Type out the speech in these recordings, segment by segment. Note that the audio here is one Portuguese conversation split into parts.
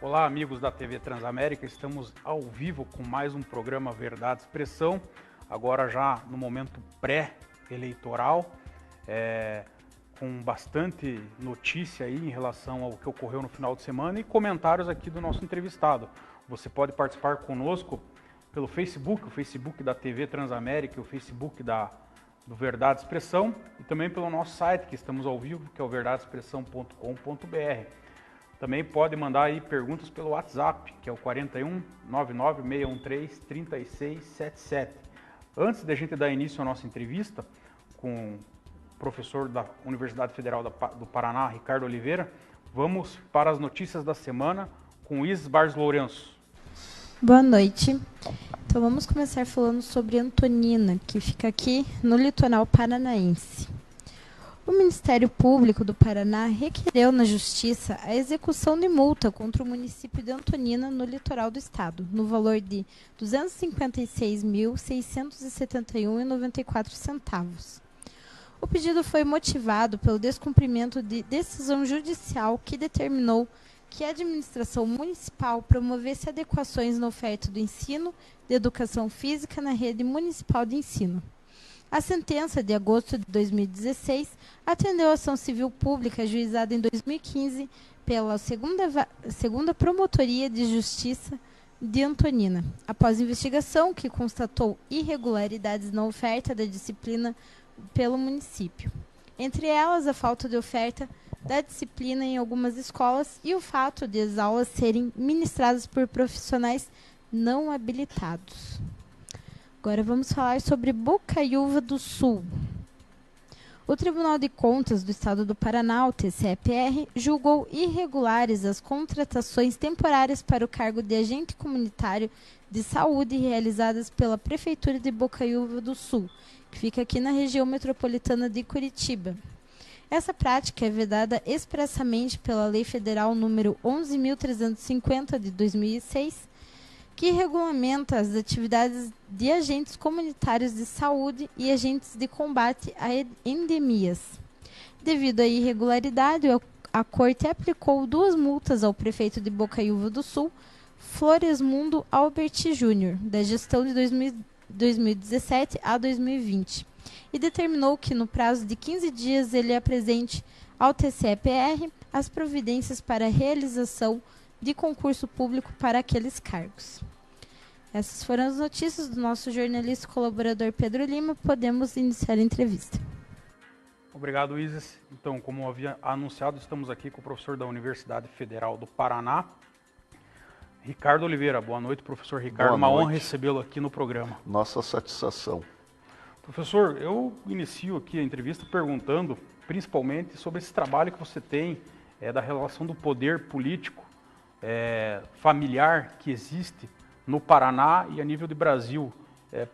Olá, amigos da TV Transamérica, estamos ao vivo com mais um programa Verdade e Expressão, agora já no momento pré-eleitoral, com bastante notícia aí em relação ao que ocorreu no final de semana e comentários aqui do nosso entrevistado. Você pode participar conosco pelo Facebook, o Facebook da TV Transamérica, o Facebook do Verdade e Expressão e também pelo nosso site, que estamos ao vivo, que é o verdadeexpressão.com.br. Também pode mandar aí perguntas pelo WhatsApp, que é o 41 99 613 3677. Antes de a gente dar início à nossa entrevista com o professor da Universidade Federal do Paraná, Ricardo Oliveira, vamos para as notícias da semana com Isis Barros Lourenço. Boa noite. Então vamos começar falando sobre Antonina, que fica aqui no litoral paranaense. O Ministério Público do Paraná requereu na Justiça a execução de multa contra o município de Antonina, no litoral do estado, no valor de R$ 256.671,94. O pedido foi motivado pelo descumprimento de decisão judicial que determinou que a administração municipal promovesse adequações na oferta do ensino de educação física na rede municipal de ensino. A sentença de agosto de 2016 atendeu a ação civil pública ajuizada em 2015 pela segunda Promotoria de Justiça de Antonina, após investigação que constatou irregularidades na oferta da disciplina pelo município. Entre elas, a falta de oferta da disciplina em algumas escolas e o fato de as aulas serem ministradas por profissionais não habilitados. Agora vamos falar sobre Bocaiúva do Sul. O Tribunal de Contas do Estado do Paraná, o TCE-PR, julgou irregulares as contratações temporárias para o cargo de agente comunitário de saúde realizadas pela Prefeitura de Bocaiúva do Sul, que fica aqui na região metropolitana de Curitiba. Essa prática é vedada expressamente pela Lei Federal número 11.350 de 2006, que regulamenta as atividades de agentes comunitários de saúde e agentes de combate a endemias. Devido à irregularidade, a Corte aplicou 2 multas ao prefeito de Bocaiúva do Sul, Floresmundo Albert Júnior, da gestão de 2017 a 2020, e determinou que, no prazo de 15 dias, ele apresente ao TCE-PR as providências para a realização de concurso público para aqueles cargos. Essas foram as notícias do nosso jornalista e colaborador Pedro Lima. Podemos iniciar a entrevista. Obrigado, Isis. Então, como havia anunciado, estamos aqui com o professor da Universidade Federal do Paraná, Ricardo Oliveira. Boa noite, professor Ricardo. Uma honra recebê-lo aqui no programa. Nossa satisfação. Professor, eu inicio aqui a entrevista perguntando principalmente sobre esse trabalho que você tem da relação do poder político familiar que existe no Paraná e a nível de Brasil.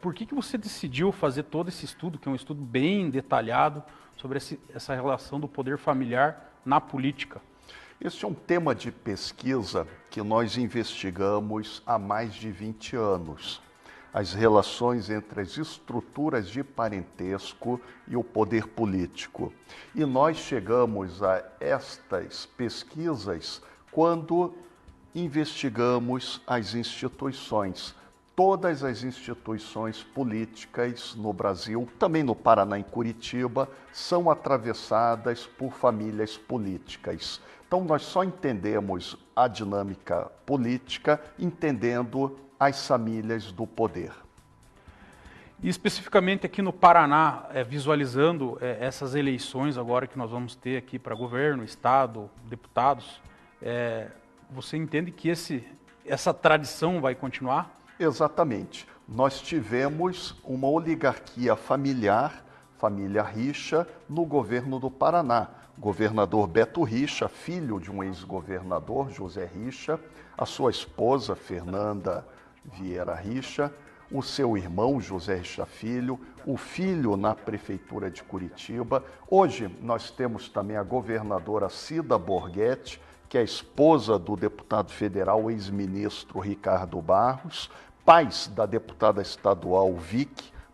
Por que você decidiu fazer todo esse estudo, que é um estudo bem detalhado, sobre essa relação do poder familiar na política? Esse é um tema de pesquisa que nós investigamos há mais de 20 anos. As relações entre as estruturas de parentesco e o poder político. E nós chegamos a estas pesquisas quando investigamos as instituições. Todas as instituições políticas no Brasil, também no Paraná, em Curitiba, são atravessadas por famílias políticas. Então, nós só entendemos a dinâmica política entendendo as famílias do poder. E especificamente aqui no Paraná, visualizando essas eleições agora que nós vamos ter aqui para governo, estado, deputados, você entende que essa tradição vai continuar? Exatamente. Nós tivemos uma oligarquia familiar, família Richa, no governo do Paraná. Governador Beto Richa, filho de um ex-governador, José Richa, a sua esposa, Fernanda Vieira Richa, o seu irmão, José Richa Filho, o filho na Prefeitura de Curitiba. Hoje nós temos também a governadora Cida Borghetti, que é a esposa do deputado federal, ex-ministro Ricardo Barros, pais da deputada estadual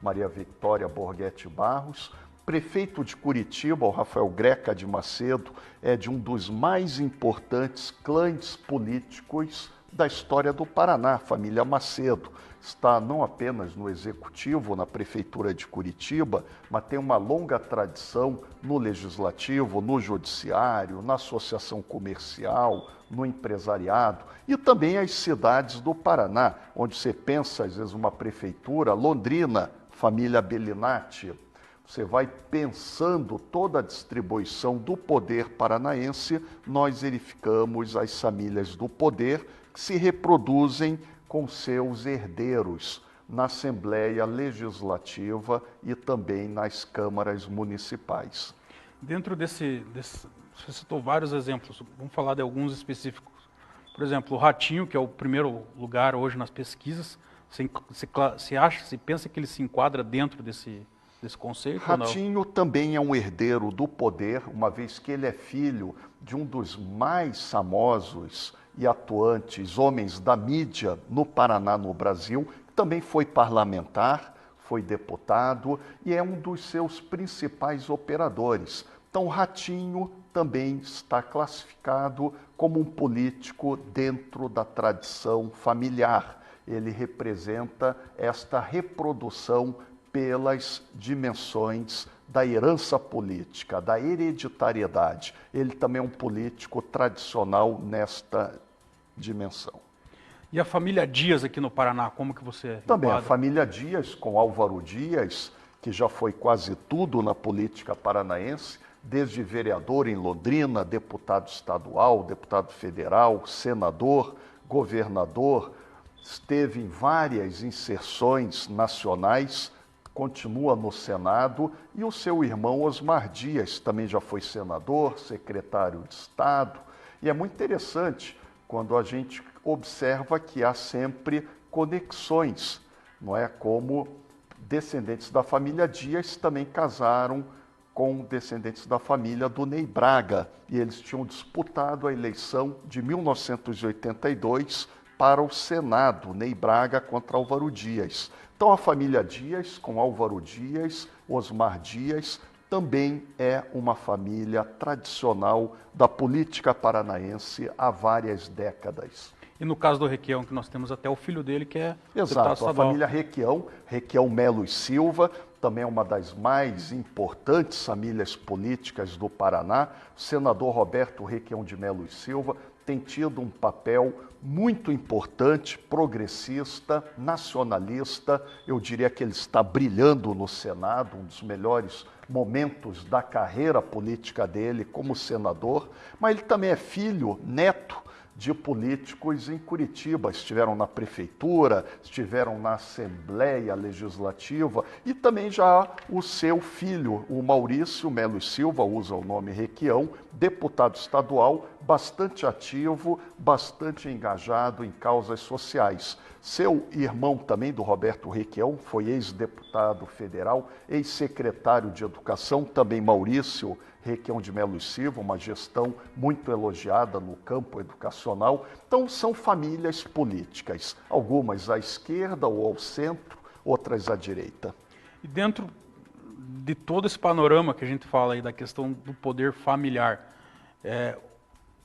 Maria Vitória Borghetti Barros, prefeito de Curitiba, o Rafael Greca de Macedo, é de um dos mais importantes clãs políticos da história do Paraná, a família Macedo. Está não apenas no executivo, na prefeitura de Curitiba, mas tem uma longa tradição no legislativo, no judiciário, na associação comercial, no empresariado e também as cidades do Paraná, onde você pensa às vezes uma prefeitura, Londrina, família Bellinati. Você vai pensando toda a distribuição do poder paranaense, nós verificamos as famílias do poder que se reproduzem com seus herdeiros na Assembleia Legislativa e também nas câmaras municipais. Dentro desse você citou vários exemplos, vamos falar de alguns específicos. Por exemplo, o Ratinho, que é o primeiro lugar hoje nas pesquisas, você pensa que ele se enquadra dentro desse conceito? Ratinho também é um herdeiro do poder, uma vez que ele é filho de um dos mais famosos e atuantes homens da mídia no Paraná, no Brasil, também foi parlamentar, foi deputado e é um dos seus principais operadores. Então, Ratinho também está classificado como um político dentro da tradição familiar. Ele representa esta reprodução pelas dimensões da herança política, da hereditariedade. Ele também é um político tradicional nesta dimensão. E a família Dias aqui no Paraná, como que você Também enquadra? a família Dias, com Álvaro Dias, que já foi quase tudo na política paranaense, desde vereador em Londrina, deputado estadual, deputado federal, senador, governador, esteve em várias inserções nacionais, continua no Senado, e o seu irmão Osmar Dias também já foi senador, secretário de Estado, e é muito interessante quando a gente observa que há sempre conexões, não é? Como descendentes da família Dias também casaram com descendentes da família do Ney Braga, e eles tinham disputado a eleição de 1982 para o Senado, Ney Braga contra Álvaro Dias. Então a família Dias, com Álvaro Dias, Osmar Dias, também é uma família tradicional da política paranaense há várias décadas. E no caso do Requião, que nós temos até o filho dele, que é deputado Exato, a estadual. família Requião Melo e Silva, também é uma das mais importantes famílias políticas do Paraná. O senador Roberto Requião de Melo e Silva tem tido um papel muito importante, progressista, nacionalista. Eu diria que ele está brilhando no Senado, um dos melhores momentos da carreira política dele como senador, mas ele também é filho, neto de políticos em Curitiba, estiveram na prefeitura, estiveram na Assembleia Legislativa e também já o seu filho, o Maurício Melo e Silva, usa o nome Requião, deputado estadual, bastante ativo, bastante engajado em causas sociais. Seu irmão também, do Roberto Requião, foi ex-deputado federal, ex-secretário de Educação, também Maurício Requião de Melo e Silva, uma gestão muito elogiada no campo educacional. Então, são famílias políticas, algumas à esquerda ou ao centro, outras à direita. E dentro de todo esse panorama que a gente fala aí da questão do poder familiar,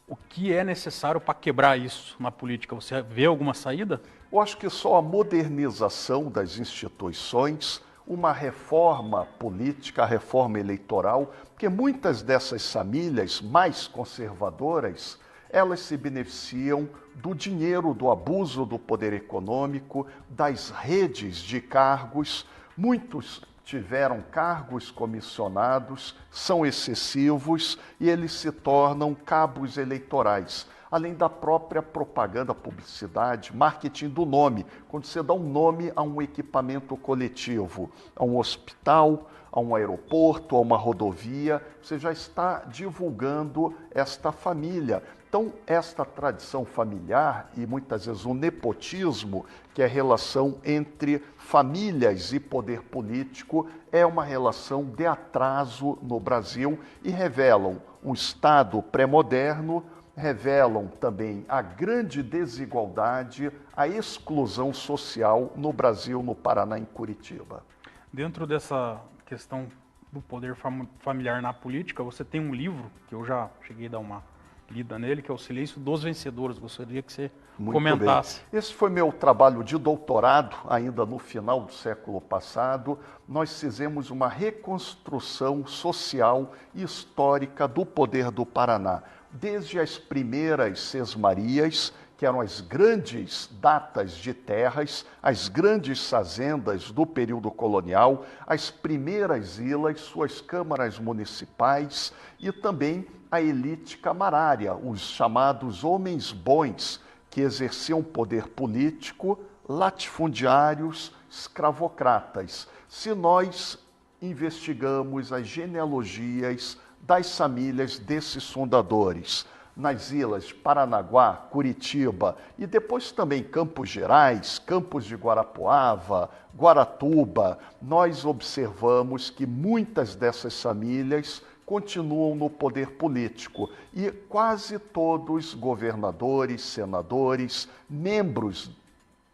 o que é necessário para quebrar isso na política? Você vê alguma saída? Eu acho que só a modernização das instituições, uma reforma política, a reforma eleitoral, porque muitas dessas famílias mais conservadoras, elas se beneficiam do dinheiro, do abuso do poder econômico, das redes de cargos. Muitos tiveram cargos comissionados, são excessivos e eles se tornam cabos eleitorais. Além da própria propaganda, publicidade, marketing do nome. Quando você dá um nome a um equipamento coletivo, a um hospital, a um aeroporto, a uma rodovia, você já está divulgando esta família. Então, esta tradição familiar e muitas vezes o nepotismo, que é a relação entre famílias e poder político, é uma relação de atraso no Brasil e revelam um Estado pré-moderno, revelam também a grande desigualdade, a exclusão social no Brasil, no Paraná, em Curitiba. Dentro dessa questão do poder familiar na política, você tem um livro, que eu já cheguei a dar uma lida nele, que é O Silêncio dos Vencedores. Gostaria que você comentasse. Bem. Esse foi meu trabalho de doutorado, ainda no final do século passado. Nós fizemos uma reconstrução social e histórica do poder do Paraná, desde as primeiras sesmarias, que eram as grandes datas de terras, as grandes fazendas do período colonial, as primeiras vilas, suas câmaras municipais e também a elite camarária, os chamados homens bons, que exerciam poder político, latifundiários, escravocratas. Se nós investigamos as genealogias das famílias desses fundadores, nas ilhas Paranaguá, Curitiba e depois também Campos Gerais, Campos de Guarapuava, Guaratuba, nós observamos que muitas dessas famílias continuam no poder político e quase todos governadores, senadores, membros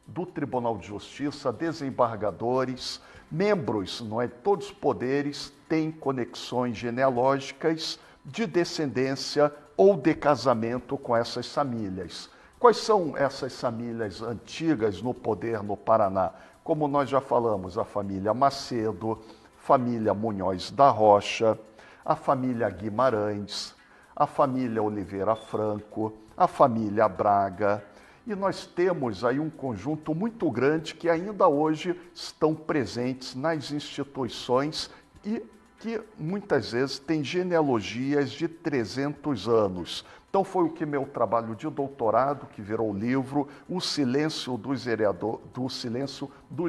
do Tribunal de Justiça, desembargadores, membros, não é, todos os poderes têm conexões genealógicas de descendência ou de casamento com essas famílias. Quais são essas famílias antigas no poder no Paraná? Como nós já falamos, a família Macedo, família Munhoz da Rocha, a família Guimarães, a família Oliveira Franco, a família Braga. E nós temos aí um conjunto muito grande que ainda hoje estão presentes nas instituições e que muitas vezes tem genealogias de 300 anos. Então foi o que meu trabalho de doutorado, que virou livro, O Silêncio dos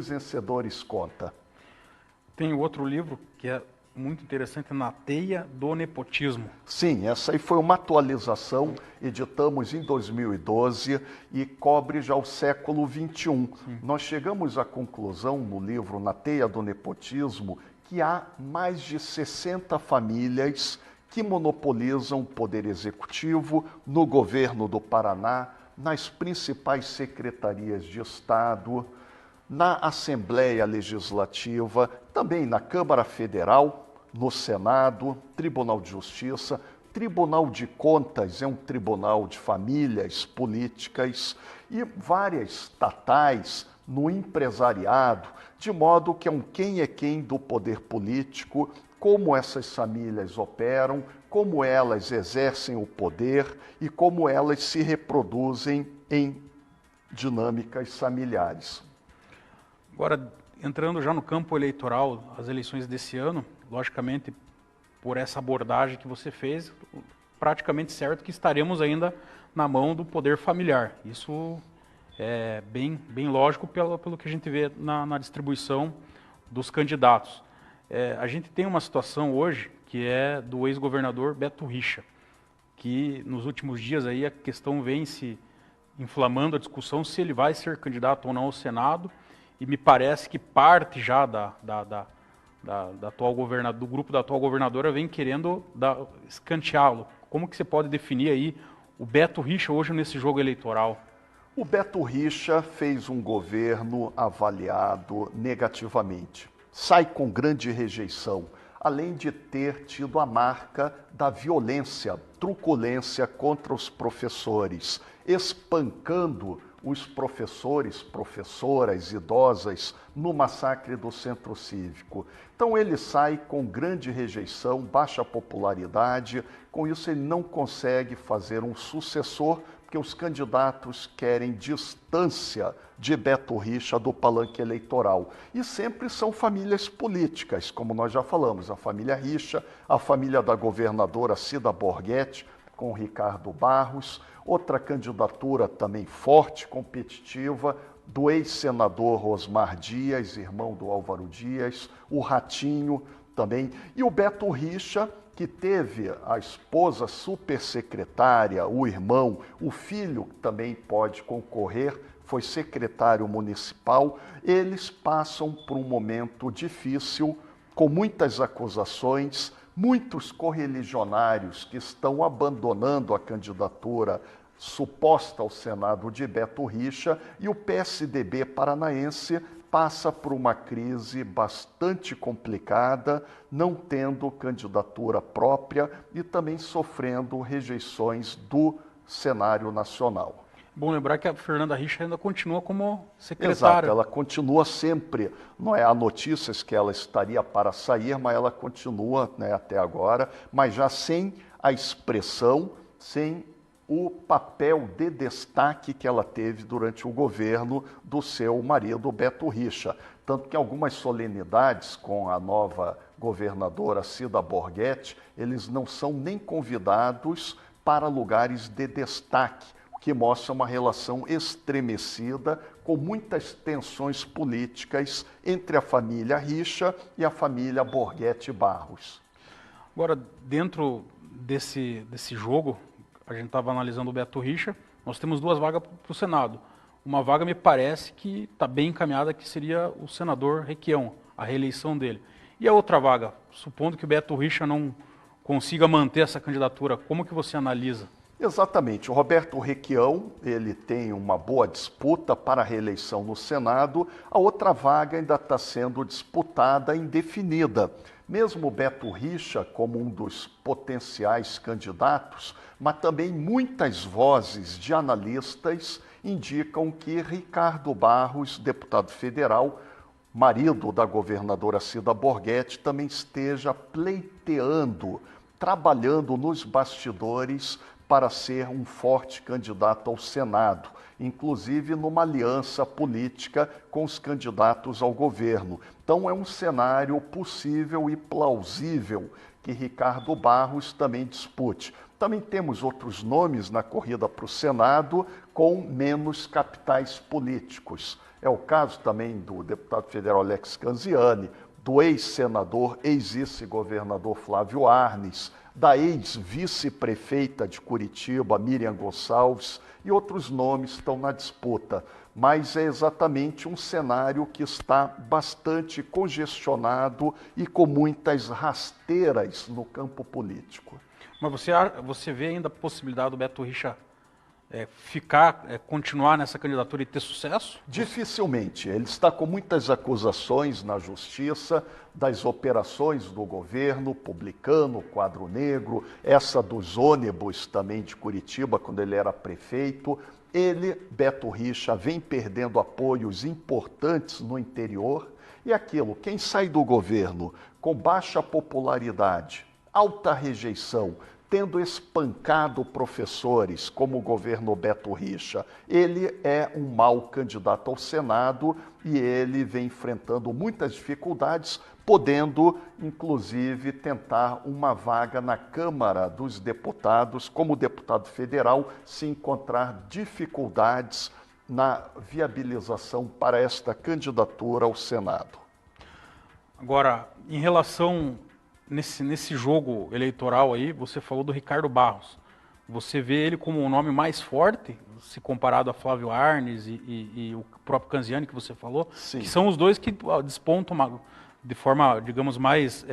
Vencedores, conta. Tem outro livro que é muito interessante, Na Teia do Nepotismo. Sim, essa aí foi uma atualização, editamos em 2012 e cobre já o século XXI. Nós chegamos à conclusão no livro Na Teia do Nepotismo que há mais de 60 famílias que monopolizam o poder executivo no governo do Paraná, nas principais secretarias de Estado, na Assembleia Legislativa, também na Câmara Federal, no Senado, Tribunal de Justiça, Tribunal de Contas é um tribunal de famílias políticas e várias estatais no empresariado, de modo que é um quem é quem do poder político, como essas famílias operam, como elas exercem o poder e como elas se reproduzem em dinâmicas familiares. Agora, entrando já no campo eleitoral, as eleições desse ano, logicamente, por essa abordagem que você fez, praticamente certo que estaremos ainda na mão do poder familiar. Isso é bem lógico pelo que a gente vê na distribuição dos candidatos. A gente tem uma situação hoje que é do ex-governador Beto Richa, que nos últimos dias aí a questão vem se inflamando a discussão se ele vai ser candidato ou não ao Senado, e me parece que parte já da atual do grupo da atual governadora vem querendo escanteá-lo. Como que você pode definir aí o Beto Richa hoje nesse jogo eleitoral? O Beto Richa fez um governo avaliado negativamente. Sai com grande rejeição, além de ter tido a marca da violência, truculência contra os professores, espancando os professores, professoras, idosas, no massacre do Centro Cívico. Então ele sai com grande rejeição, baixa popularidade, com isso ele não consegue fazer um sucessor, porque os candidatos querem distância de Beto Richa do palanque eleitoral. E sempre são famílias políticas, como nós já falamos, a família Richa, a família da governadora Cida Borghetti, com Ricardo Barros, outra candidatura também forte, competitiva, do ex-senador Rosmar Dias, irmão do Álvaro Dias, o Ratinho também, e o Beto Richa, que teve a esposa supersecretária, o irmão, o filho também pode concorrer, foi secretário municipal. Eles passam por um momento difícil, com muitas acusações, muitos correligionários que estão abandonando a candidatura suposta ao Senado de Beto Richa, e o PSDB paranaense passa por uma crise bastante complicada, não tendo candidatura própria e também sofrendo rejeições do cenário nacional. Bom lembrar que a Fernanda Richa ainda continua como secretária. Exato, ela continua sempre, não é? Há notícias que ela estaria para sair, mas ela continua, né, até agora, mas já sem a expressão, sem o papel de destaque que ela teve durante o governo do seu marido Beto Richa. Tanto que algumas solenidades com a nova governadora Cida Borghetti, eles não são nem convidados para lugares de destaque, o que mostra uma relação estremecida com muitas tensões políticas entre a família Richa e a família Borghetti Barros. Agora, dentro desse jogo, a gente estava analisando o Beto Richa, nós temos duas vagas para o Senado. Uma vaga me parece que está bem encaminhada, que seria o senador Requião, a reeleição dele. E a outra vaga, supondo que o Beto Richa não consiga manter essa candidatura, como que você analisa? Exatamente, o Roberto Requião, ele tem uma boa disputa para a reeleição no Senado, a outra vaga ainda está sendo disputada, indefinida. Mesmo o Beto Richa como um dos potenciais candidatos, mas também muitas vozes de analistas indicam que Ricardo Barros, deputado federal, marido da governadora Cida Borghetti, também esteja pleiteando, trabalhando nos bastidores para ser um forte candidato ao Senado, inclusive numa aliança política com os candidatos ao governo. Então é um cenário possível e plausível que Ricardo Barros também dispute. Também temos outros nomes na corrida para o Senado com menos capitais políticos. É o caso também do deputado federal Alex Canziani, do ex-senador, ex-vice-governador Flávio Arnes, da ex-vice-prefeita de Curitiba, Miriam Gonçalves, e outros nomes estão na disputa. Mas é exatamente um cenário que está bastante congestionado e com muitas rasteiras no campo político. Mas você vê ainda a possibilidade do Beto Richa continuar nessa candidatura e ter sucesso? Dificilmente. Ele está com muitas acusações na justiça das operações do governo, publicando quadro negro, essa dos ônibus também de Curitiba, quando ele era prefeito. Ele, Beto Richa, vem perdendo apoios importantes no interior. E aquilo, quem sai do governo com baixa popularidade, alta rejeição, tendo espancado professores, como o governo Beto Richa, ele é um mau candidato ao Senado e ele vem enfrentando muitas dificuldades, podendo, inclusive, tentar uma vaga na Câmara dos Deputados, como deputado federal, se encontrar dificuldades na viabilização para esta candidatura ao Senado. Agora, em relação nesse jogo eleitoral aí, você falou do Ricardo Barros. Você vê ele como um nome mais forte, se comparado a Flávio Arnes e o próprio Canziani que você falou? Sim. Que são os dois que despontam de forma, digamos, mais...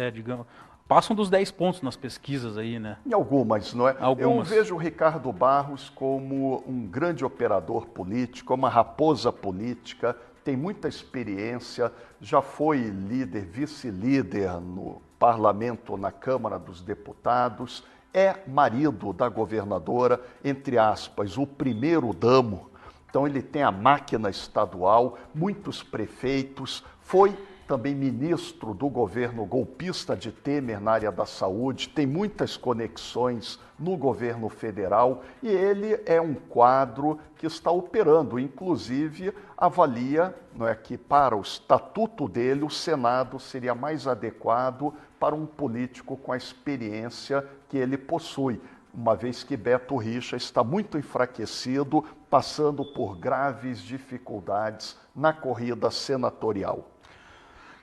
passam dos 10 pontos nas pesquisas aí, né? Em algumas, não é? Algumas. Eu vejo o Ricardo Barros como um grande operador político, uma raposa política, tem muita experiência, já foi líder, vice-líder no parlamento, na Câmara dos Deputados, é marido da governadora, entre aspas, o primeiro damo. Então ele tem a máquina estadual, muitos prefeitos, foi também ministro do governo golpista de Temer na área da saúde, tem muitas conexões no governo federal e ele é um quadro que está operando, inclusive avalia, não é, que para o estatuto dele o Senado seria mais adequado para um político com a experiência que ele possui, uma vez que Beto Richa está muito enfraquecido, passando por graves dificuldades na corrida senatorial.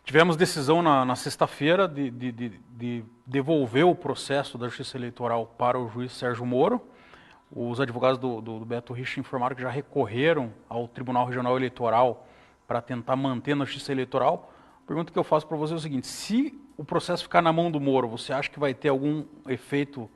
Tivemos decisão na sexta-feira de devolver o processo da Justiça Eleitoral para o juiz Sérgio Moro. Os advogados do Beto Richa informaram que já recorreram ao Tribunal Regional Eleitoral para tentar manter na Justiça Eleitoral. A pergunta que eu faço para você é o seguinte: se o processo ficar na mão do Moro, você acha que vai ter algum efeito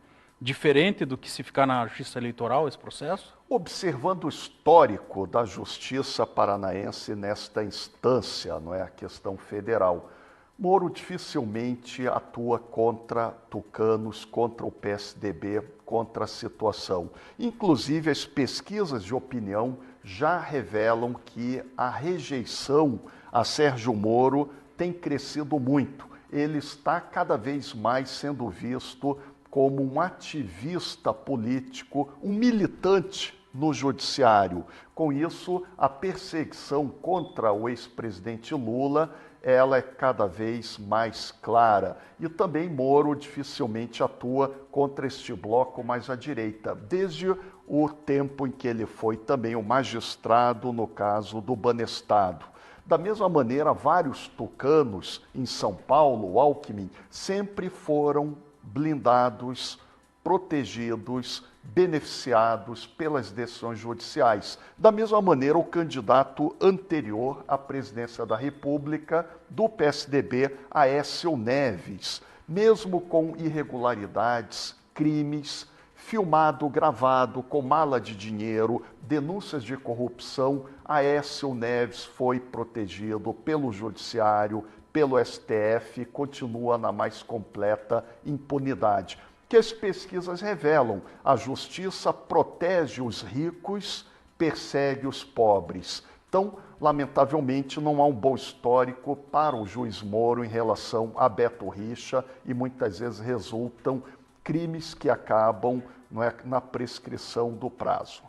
diferente do que se ficar na justiça eleitoral, esse processo? Observando o histórico da justiça paranaense nesta instância, não é, a questão federal, Moro dificilmente atua contra tucanos, contra o PSDB, contra a situação. Inclusive, as pesquisas de opinião já revelam que a rejeição a Sérgio Moro tem crescido muito. Ele está cada vez mais sendo visto como um ativista político, um militante no judiciário. Com isso, a perseguição contra o ex-presidente Lula, ela é cada vez mais clara. E também Moro dificilmente atua contra este bloco mais à direita, desde o tempo em que ele foi também o magistrado no caso do Banestado. Da mesma maneira, vários tucanos em São Paulo, Alckmin, sempre foram blindados, protegidos, beneficiados pelas decisões judiciais. Da mesma maneira, o candidato anterior à presidência da República do PSDB, Aécio Neves, mesmo com irregularidades, crimes, filmado, gravado, com mala de dinheiro, denúncias de corrupção, Aécio Neves foi protegido pelo Judiciário, pelo STF, continua na mais completa impunidade. Que as pesquisas revelam, a justiça protege os ricos, persegue os pobres. Então, lamentavelmente, não há um bom histórico para o juiz Moro em relação a Beto Richa e muitas vezes resultam crimes que acabam, não é, na prescrição do prazo.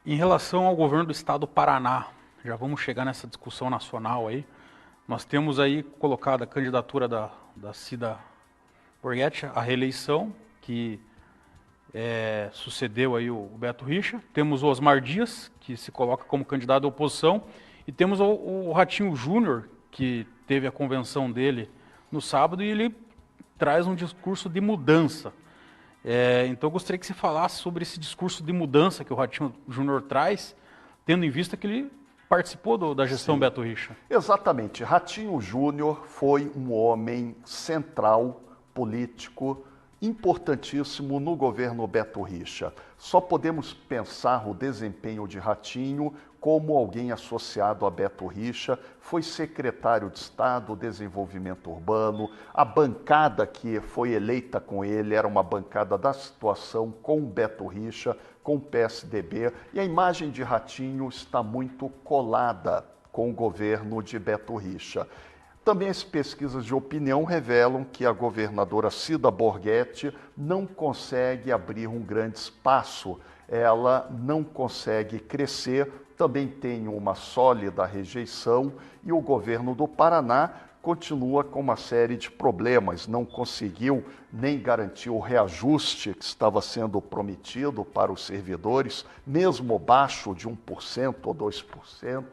Em relação ao governo do estado do Paraná, já vamos chegar nessa discussão nacional aí, nós temos aí colocada a candidatura da Cida Borghetti à reeleição, que sucedeu aí o Beto Richa. Temos o Osmar Dias, que se coloca como candidato da oposição, e temos o Ratinho Júnior, que teve a convenção dele no sábado, e ele traz um discurso de mudança. Então eu gostaria que você falasse sobre esse discurso de mudança que o Ratinho Júnior traz, tendo em vista que ele participou da gestão Sim. Beto Richa. Exatamente. Ratinho Júnior foi um homem central, político, importantíssimo no governo Beto Richa. Só podemos pensar o desempenho de Ratinho como alguém associado a Beto Richa, foi secretário de Estado, Desenvolvimento Urbano, a bancada que foi eleita com ele era uma bancada da situação com Beto Richa, com o PSDB, e a imagem de Ratinho está muito colada com o governo de Beto Richa. Também as pesquisas de opinião revelam que a governadora Cida Borghetti não consegue abrir um grande espaço, ela não consegue crescer, também tem uma sólida rejeição e o governo do Paraná continua com uma série de problemas, não conseguiu nem garantir o reajuste que estava sendo prometido para os servidores, mesmo abaixo de 1% ou 2%.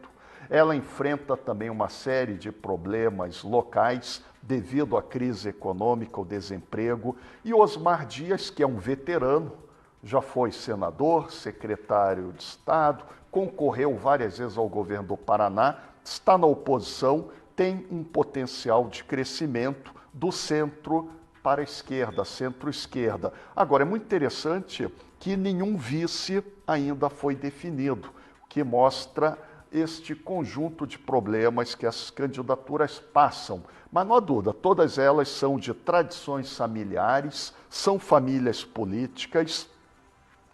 Ela enfrenta também uma série de problemas locais devido à crise econômica, o desemprego. E Osmar Dias, que é um veterano, já foi senador, secretário de Estado, concorreu várias vezes ao governo do Paraná, está na oposição, tem um potencial de crescimento do centro para a esquerda, centro-esquerda. Agora, é muito interessante que nenhum vice ainda foi definido, o que mostra este conjunto de problemas que as candidaturas passam. Mas não há dúvida, todas elas são de tradições familiares, são famílias políticas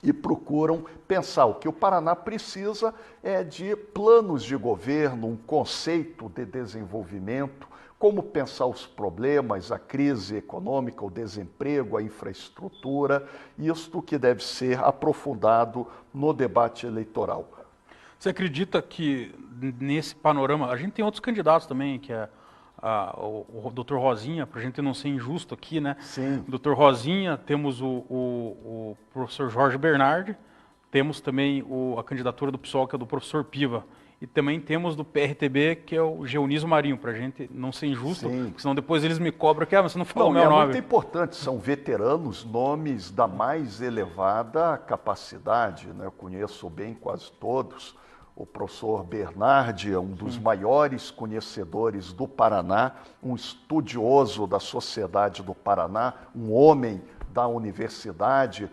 e procuram pensar. O que o Paraná precisa é de planos de governo, um conceito de desenvolvimento, como pensar os problemas, a crise econômica, o desemprego, a infraestrutura, isto que deve ser aprofundado no debate eleitoral. Você acredita que nesse panorama, a gente tem outros candidatos também, que é o Dr. Rosinha, para a gente não ser injusto aqui, né? Sim. Dr. Rosinha, temos o professor Jorge Bernardi, temos também a candidatura do PSOL, que é do professor Piva, e também temos do PRTB, que é o Geonísio Marinho, para a gente não ser injusto, porque senão depois eles me cobram que você não falou o meu nome. É muito importante, são veteranos, nomes da mais elevada capacidade, né? Eu conheço bem quase todos. O professor Bernardi é um dos maiores conhecedores do Paraná, um estudioso da sociedade do Paraná, um homem da universidade,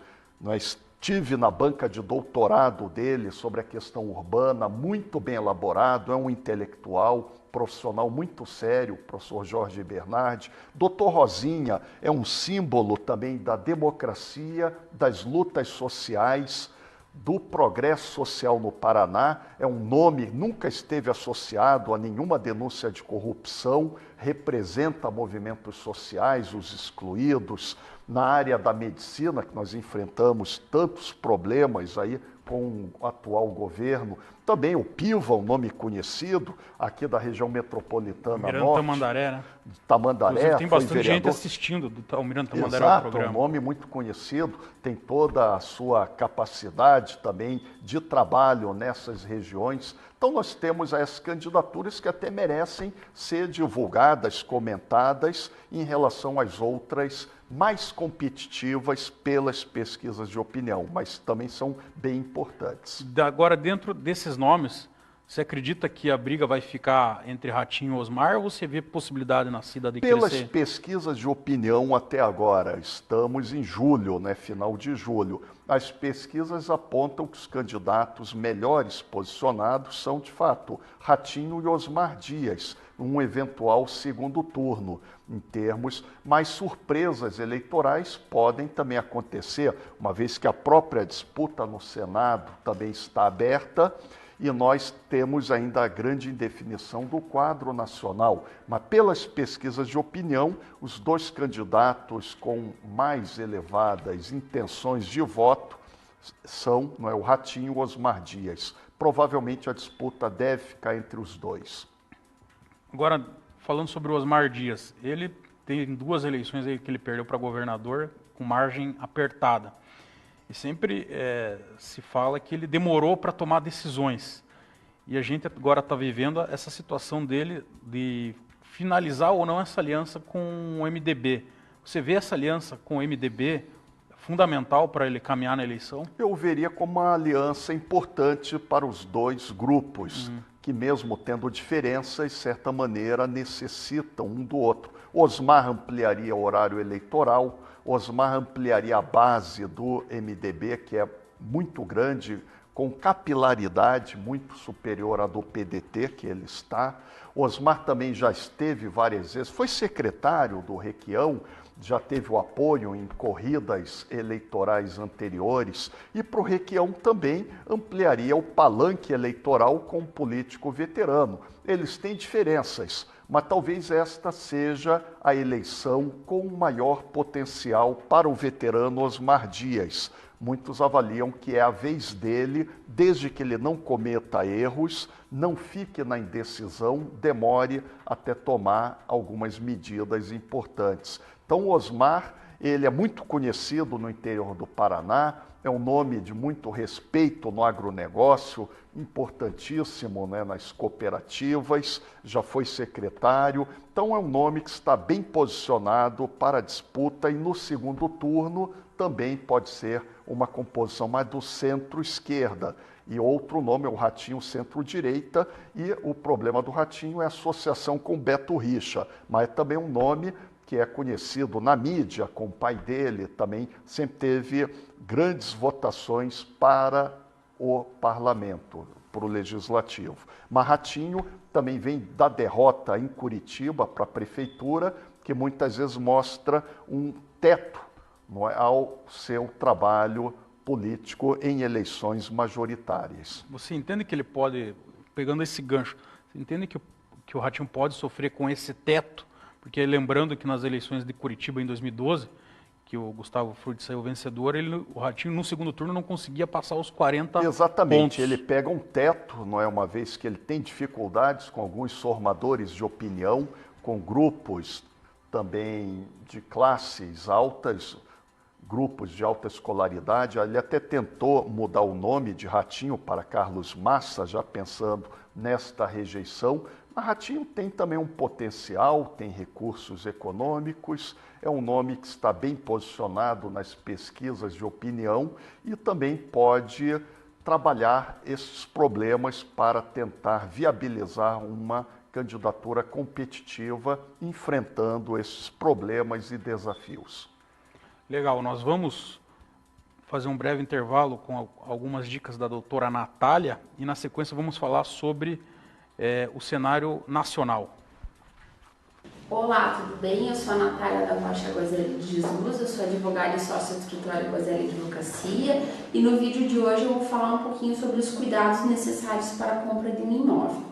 estive na banca de doutorado dele sobre a questão urbana, muito bem elaborado, é um intelectual, profissional muito sério, o professor Jorge Bernardi. Doutor Rosinha é um símbolo também da democracia, das lutas sociais, do progresso social no Paraná, é um nome que nunca esteve associado a nenhuma denúncia de corrupção, representa movimentos sociais, os excluídos, na área da medicina, que nós enfrentamos tantos problemas aí com o atual governo. Também o Piva, um nome conhecido, aqui da região metropolitana Almirante norte. Tamandaré, né? Tamandaré, inclusive, tem bastante vereador. gente assistindo do Almirante Tamandaré. Exato, ao programa. um nome muito conhecido, tem toda a sua capacidade também de trabalho nessas regiões. Então nós temos essas candidaturas que até merecem ser divulgadas, comentadas em relação às outras mais competitivas pelas pesquisas de opinião, mas também são bem importantes. Agora, dentro desses nomes, você acredita que a briga vai ficar entre Ratinho e Osmar ou você vê possibilidade na cidade de Pelas crescer? pesquisas de opinião até agora, estamos em julho, final de julho, as pesquisas apontam que os candidatos melhores posicionados são, de fato, Ratinho e Osmar Dias, um eventual segundo turno, em termos, mas surpresas eleitorais podem também acontecer, uma vez que a própria disputa no Senado também está aberta, e nós temos ainda a grande indefinição do quadro nacional. Mas pelas pesquisas de opinião, os dois candidatos com mais elevadas intenções de voto são o Ratinho e o Osmar Dias. Provavelmente a disputa deve ficar entre os dois. Agora, falando sobre o Osmar Dias, ele tem 2 eleições aí que ele perdeu para governador com margem apertada. E sempre se fala que ele demorou para tomar decisões. E a gente agora está vivendo essa situação dele de finalizar ou não essa aliança com o MDB. Você vê essa aliança com o MDB fundamental para ele caminhar na eleição? Eu veria como uma aliança importante para os dois grupos, que mesmo tendo diferenças, de certa maneira, necessitam um do outro. Osmar ampliaria o horário eleitoral, Osmar ampliaria a base do MDB, que é muito grande, com capilaridade muito superior à do PDT, que ele está. Osmar também já esteve várias vezes, foi secretário do Requião, já teve o apoio em corridas eleitorais anteriores, e para o Requião também ampliaria o palanque eleitoral com um político veterano. Eles têm diferenças, mas talvez esta seja a eleição com maior potencial para o veterano Osmar Dias. Muitos avaliam que é a vez dele, desde que ele não cometa erros, não fique na indecisão, demore até tomar algumas medidas importantes. Então, Osmar, ele é muito conhecido no interior do Paraná, é um nome de muito respeito no agronegócio, importantíssimo nas cooperativas, já foi secretário, então é um nome que está bem posicionado para a disputa e no segundo turno também pode ser uma composição mais do centro-esquerda. E outro nome é o Ratinho centro-direita, e o problema do Ratinho é a associação com Beto Richa, mas é também um nome que é conhecido na mídia, com o pai dele também, sempre teve grandes votações para o parlamento, para o legislativo. Mas Ratinho também vem da derrota em Curitiba para a prefeitura, que muitas vezes mostra um teto ao seu trabalho político em eleições majoritárias. Você entende que ele pode, pegando esse gancho, você entende que o Ratinho pode sofrer com esse teto? Porque lembrando que nas eleições de Curitiba em 2012, que o Gustavo Frutti saiu vencedor, o Ratinho no segundo turno não conseguia passar os 40 Exatamente, pontos. Ele pega um teto, uma vez que ele tem dificuldades com alguns formadores de opinião, com grupos também de classes altas, grupos de alta escolaridade. Ele até tentou mudar o nome de Ratinho para Carlos Massa, já pensando nesta rejeição. Mas Ratinho tem também um potencial, tem recursos econômicos, é um nome que está bem posicionado nas pesquisas de opinião e também pode trabalhar esses problemas para tentar viabilizar uma candidatura competitiva enfrentando esses problemas e desafios. Legal, nós vamos fazer um breve intervalo com algumas dicas da doutora Natália e na sequência vamos falar sobre o cenário nacional. Olá, tudo bem? Eu sou a Natália da Rocha Guazelli de Jesus, eu sou advogada e sócia do escritório Guazelli Advocacia e no vídeo de hoje eu vou falar um pouquinho sobre os cuidados necessários para a compra de um imóvel.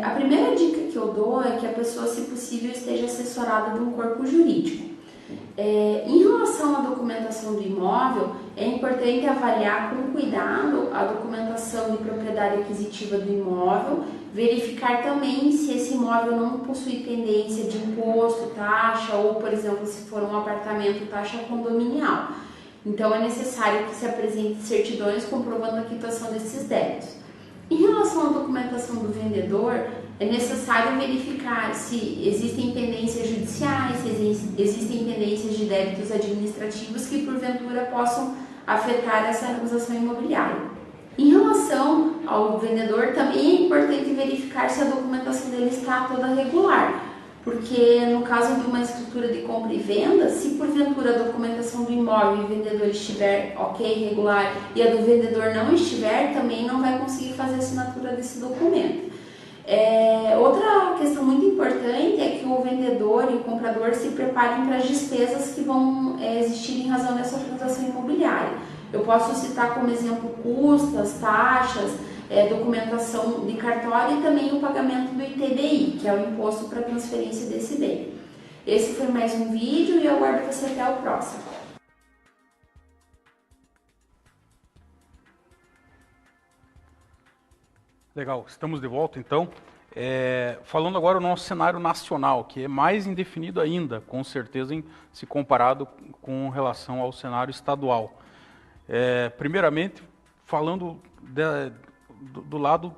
A primeira dica que eu dou é que a pessoa, se possível, esteja assessorada de um corpo jurídico. Em relação à documentação do imóvel, é importante avaliar com cuidado a documentação de propriedade aquisitiva do imóvel, verificar também se esse imóvel não possui pendência de imposto, taxa ou, por exemplo, se for um apartamento, taxa condominial. Então é necessário que se apresente certidões comprovando a quitação desses débitos. Em relação à documentação do vendedor, é necessário verificar se existem pendências judiciais, se existem pendências de débitos administrativos que porventura possam afetar essa transação imobiliária. Em relação ao vendedor, também é importante verificar se a documentação dele está toda regular, porque no caso de uma escritura de compra e venda, se porventura a documentação do imóvel e do vendedor estiver ok, regular, e a do vendedor não estiver, também não vai conseguir fazer a assinatura desse documento. Outra questão muito importante é que o vendedor e o comprador se preparem para as despesas que vão existir em razão dessa transação imobiliária. Eu posso citar como exemplo custas, taxas, documentação de cartório e também o pagamento do ITBI, que é o Imposto para Transferência desse Bem. Esse foi mais um vídeo e eu aguardo você até o próximo. Legal, estamos de volta então. Falando agora do nosso cenário nacional, que é mais indefinido ainda, com certeza, se comparado com relação ao cenário estadual. Primeiramente, falando do lado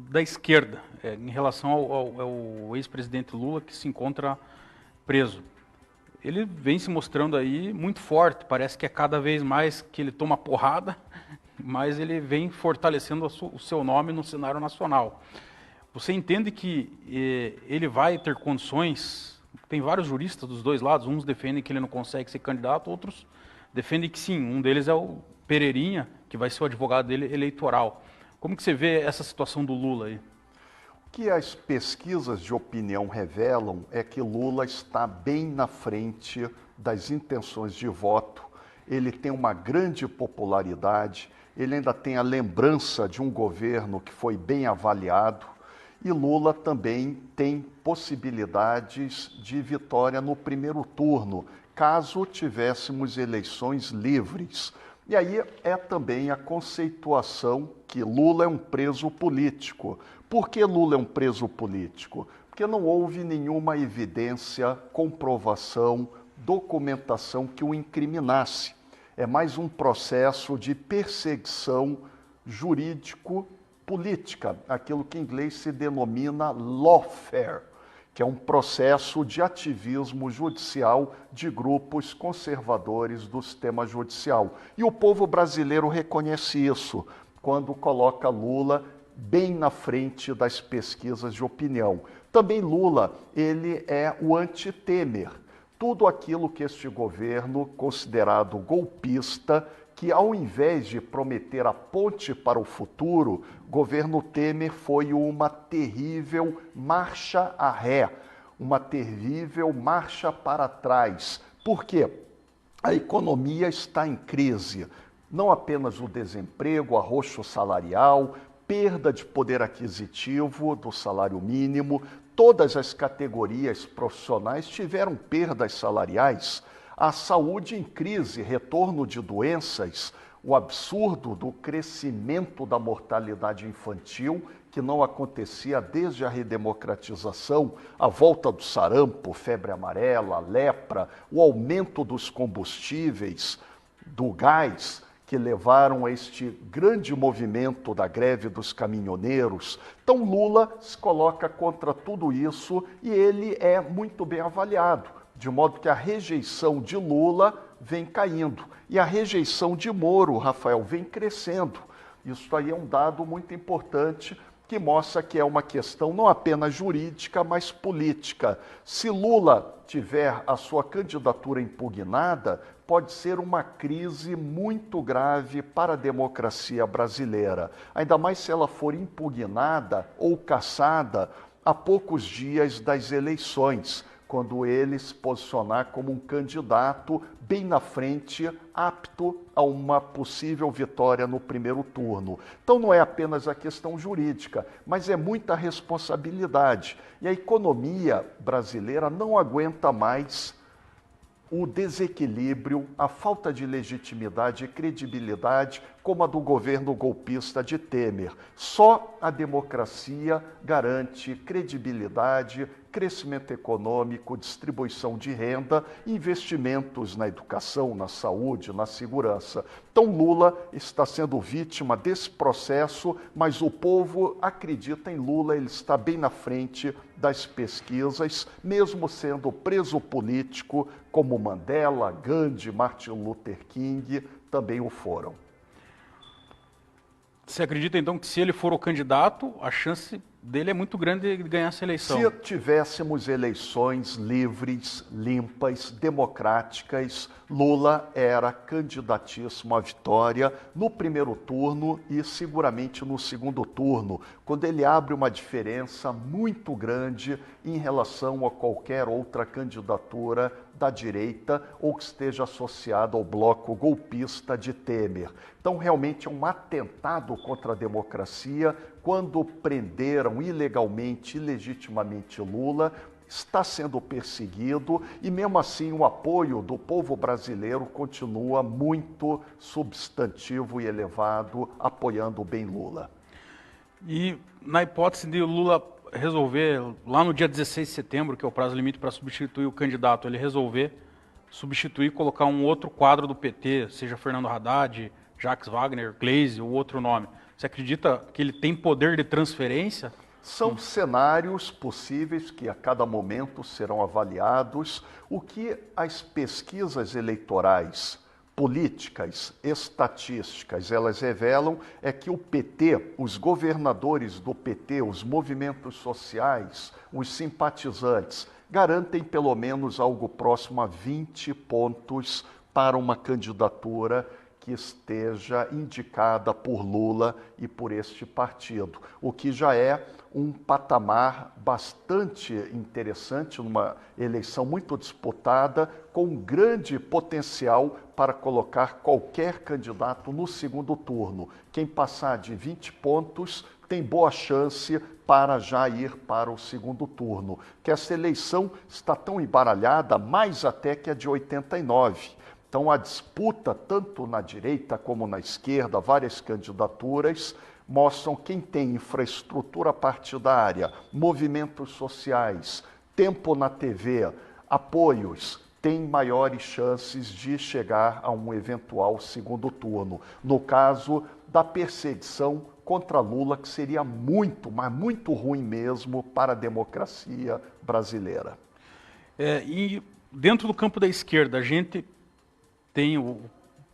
da esquerda, em relação ao ex-presidente Lula, que se encontra preso. Ele vem se mostrando aí muito forte, parece que é cada vez mais que ele toma porrada, mas ele vem fortalecendo o seu nome no cenário nacional. Você entende que ele vai ter condições? Tem vários juristas dos dois lados, uns defendem que ele não consegue ser candidato, outros defendem que sim, um deles é o Pereirinha, que vai ser o advogado dele eleitoral. Como que você vê essa situação do Lula aí? O que as pesquisas de opinião revelam é que Lula está bem na frente das intenções de voto, ele tem uma grande popularidade, ele ainda tem a lembrança de um governo que foi bem avaliado e Lula também tem possibilidades de vitória no primeiro turno, caso tivéssemos eleições livres. E aí é também a conceituação que Lula é um preso político. Por que Lula é um preso político? Porque não houve nenhuma evidência, comprovação, documentação que o incriminasse. É mais um processo de perseguição jurídico-política, aquilo que em inglês se denomina lawfare, que é um processo de ativismo judicial de grupos conservadores do sistema judicial. E o povo brasileiro reconhece isso quando coloca Lula bem na frente das pesquisas de opinião. Também Lula, ele é o anti-Temer. Tudo aquilo que este governo, considerado golpista, que ao invés de prometer a ponte para o futuro, o governo Temer foi uma terrível marcha a ré, uma terrível marcha para trás. Por quê? A economia está em crise. Não apenas o desemprego, arroxo salarial, perda de poder aquisitivo do salário mínimo, todas as categorias profissionais tiveram perdas salariais, a saúde em crise, retorno de doenças, o absurdo do crescimento da mortalidade infantil, que não acontecia desde a redemocratização, a volta do sarampo, febre amarela, lepra, o aumento dos combustíveis, do gás, que levaram a este grande movimento da greve dos caminhoneiros. Então Lula se coloca contra tudo isso e ele é muito bem avaliado, de modo que a rejeição de Lula vem caindo e a rejeição de Moro, Rafael, vem crescendo. Isso aí é um dado muito importante que mostra que é uma questão não apenas jurídica, mas política. Se Lula tiver a sua candidatura impugnada, pode ser uma crise muito grave para a democracia brasileira. Ainda mais se ela for impugnada ou cassada a poucos dias das eleições, quando ele se posicionar como um candidato bem na frente, apto a uma possível vitória no primeiro turno. Então não é apenas a questão jurídica, mas é muita responsabilidade. E a economia brasileira não aguenta mais o desequilíbrio, a falta de legitimidade e credibilidade como a do governo golpista de Temer. Só a democracia garante credibilidade, crescimento econômico, distribuição de renda, investimentos na educação, na saúde, na segurança. Então Lula está sendo vítima desse processo, mas o povo acredita em Lula, ele está bem na frente das pesquisas, mesmo sendo preso político, como Mandela, Gandhi, Martin Luther King também o foram. Você acredita então que se ele for o candidato, a chance dele é muito grande de ganhar essa eleição? Se tivéssemos eleições livres, limpas, democráticas, Lula era candidatíssimo à vitória no primeiro turno e seguramente no segundo turno, quando ele abre uma diferença muito grande em relação a qualquer outra candidatura da direita ou que esteja associada ao bloco golpista de Temer. Então, realmente é um atentado contra a democracia quando prenderam ilegalmente, ilegitimamente Lula, está sendo perseguido e, mesmo assim, o apoio do povo brasileiro continua muito substantivo e elevado, apoiando bem Lula. E na hipótese de Lula resolver, lá no dia 16 de setembro, que é o prazo limite para substituir o candidato, ele resolver substituir, colocar um outro quadro do PT, seja Fernando Haddad, Jacques Wagner, Gleisi ou outro nome, você acredita que ele tem poder de transferência? São cenários possíveis que a cada momento serão avaliados. O que as pesquisas eleitorais, políticas, estatísticas, elas revelam é que o PT, os governadores do PT, os movimentos sociais, os simpatizantes, garantem pelo menos algo próximo a 20 pontos para uma candidatura que esteja indicada por Lula e por este partido, o que já é um patamar bastante interessante, numa eleição muito disputada, com grande potencial para colocar qualquer candidato no segundo turno. Quem passar de 20 pontos tem boa chance para já ir para o segundo turno, que essa eleição está tão embaralhada, mais até que a de 89. Então, a disputa, tanto na direita como na esquerda, várias candidaturas, mostram quem tem infraestrutura partidária, movimentos sociais, tempo na TV, apoios, tem maiores chances de chegar a um eventual segundo turno. No caso da perseguição contra Lula, que seria muito, mas muito ruim mesmo para a democracia brasileira. E dentro do campo da esquerda, a gente tem o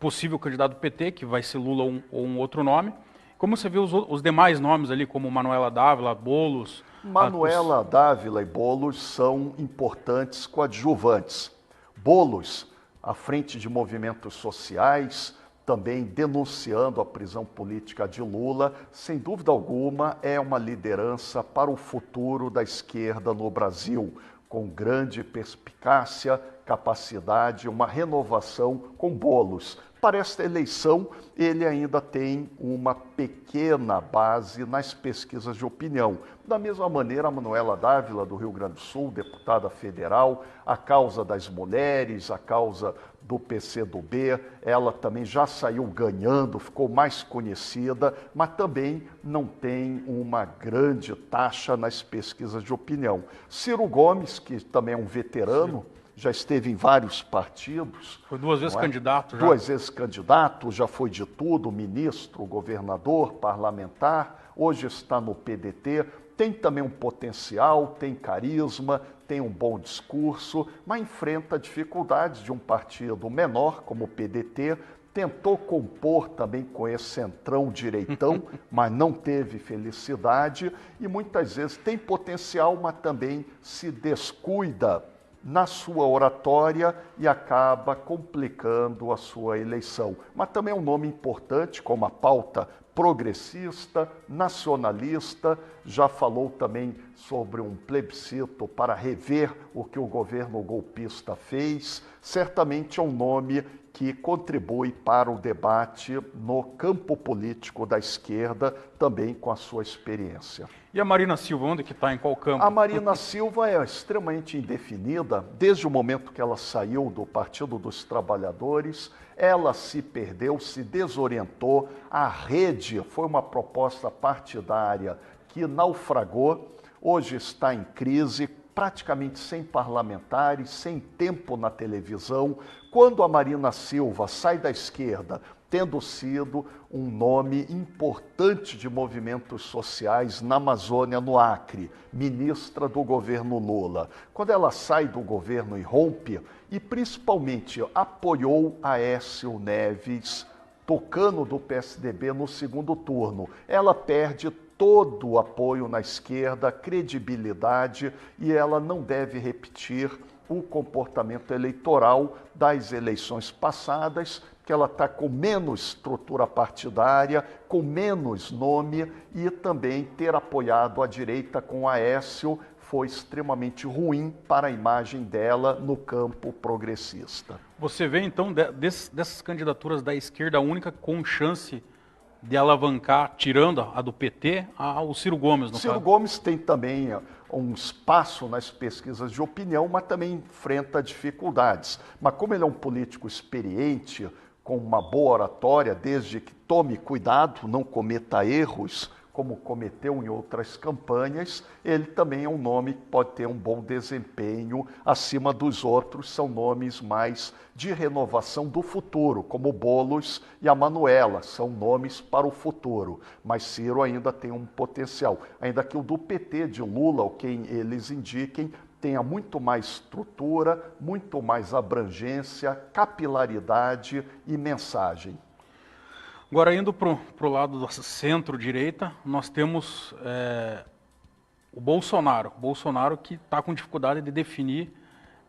possível candidato do PT, que vai ser Lula ou um outro nome. Como você vê os demais nomes ali, como Manuela Dávila, Boulos? Manuela Dávila e Boulos são importantes coadjuvantes. Boulos, à frente de movimentos sociais, também denunciando a prisão política de Lula, sem dúvida alguma é uma liderança para o futuro da esquerda no Brasil, com grande perspicácia, capacidade, uma renovação com Boulos. Para esta eleição, ele ainda tem uma pequena base nas pesquisas de opinião. Da mesma maneira, a Manuela Dávila, do Rio Grande do Sul, deputada federal, a causa das mulheres, a causa do PCdoB, ela também já saiu ganhando, ficou mais conhecida, mas também não tem uma grande taxa nas pesquisas de opinião. Ciro Gomes, que também é um veterano, já esteve em vários partidos. Foi duas vezes candidato já. Duas vezes candidato, já foi de tudo, ministro, governador, parlamentar, hoje está no PDT, tem também um potencial, tem carisma, tem um bom discurso, mas enfrenta dificuldades de um partido menor, como o PDT, tentou compor também com esse centrão direitão, mas não teve felicidade e muitas vezes tem potencial, mas também se descuida na sua oratória e acaba complicando a sua eleição. Mas também é um nome importante, como a pauta progressista, nacionalista, já falou também sobre um plebiscito para rever o que o governo golpista fez. Certamente é um nome que contribui para o debate no campo político da esquerda, também com a sua experiência. E a Marina Silva, onde que está? Em qual campo? A Marina Silva é extremamente indefinida. Desde o momento que ela saiu do Partido dos Trabalhadores, ela se perdeu, se desorientou. A rede foi uma proposta partidária que naufragou, hoje está em crise, praticamente sem parlamentares, sem tempo na televisão. Quando a Marina Silva sai da esquerda, tendo sido um nome importante de movimentos sociais na Amazônia, no Acre, ministra do governo Lula. Quando ela sai do governo e rompe, e principalmente apoiou Aécio Neves, tocando do PSDB no segundo turno, ela perde todo o apoio na esquerda, credibilidade, e ela não deve repetir o comportamento eleitoral das eleições passadas, que ela está com menos estrutura partidária, com menos nome, e também ter apoiado a direita com Aécio foi extremamente ruim para a imagem dela no campo progressista. Você vê, então, dessas candidaturas da esquerda, a única com chance de alavancar, tirando a do PT, o Ciro Gomes, no Ciro caso. Gomes tem também um espaço nas pesquisas de opinião, mas também enfrenta dificuldades. Mas como ele é um político experiente, com uma boa oratória, desde que tome cuidado, não cometa erros, como cometeu em outras campanhas, ele também é um nome que pode ter um bom desempenho acima dos outros, são nomes mais de renovação do futuro, como Boulos e a Manuela, são nomes para o futuro, mas Ciro ainda tem um potencial, ainda que o do PT de Lula, ou quem eles indiquem, tenha muito mais estrutura, muito mais abrangência, capilaridade e mensagem. Agora, indo para o lado da centro-direita, nós temos o Bolsonaro. O Bolsonaro que está com dificuldade de definir.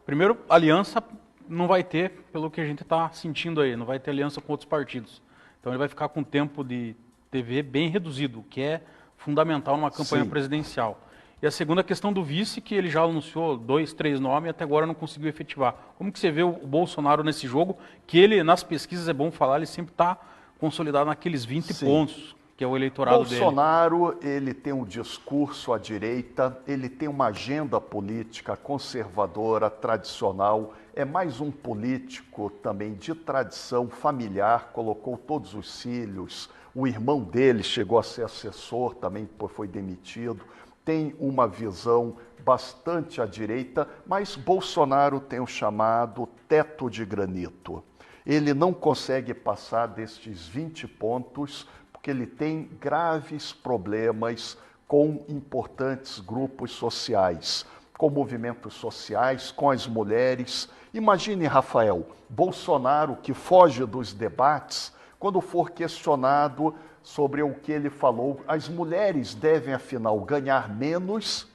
Primeiro, aliança não vai ter, pelo que a gente está sentindo aí, não vai ter aliança com outros partidos. Então ele vai ficar com tempo de TV bem reduzido, o que é fundamental numa campanha Sim. presidencial. E a segunda questão do vice, que ele já anunciou 2, 3 nomes e até agora não conseguiu efetivar. Como que você vê o Bolsonaro nesse jogo, que ele, nas pesquisas, é bom falar, ele sempre está consolidado naqueles 20 Sim. pontos, que é o eleitorado dele. Bolsonaro, ele tem um discurso à direita, ele tem uma agenda política conservadora, tradicional, é mais um político também de tradição familiar, colocou todos os filhos, o irmão dele chegou a ser assessor, também foi demitido, tem uma visão bastante à direita, mas Bolsonaro tem o chamado teto de granito. Ele não consegue passar destes 20 pontos, porque ele tem graves problemas com importantes grupos sociais, com movimentos sociais, com as mulheres. Imagine, Rafael, Bolsonaro que foge dos debates, quando for questionado sobre o que ele falou, as mulheres devem, afinal, ganhar menos,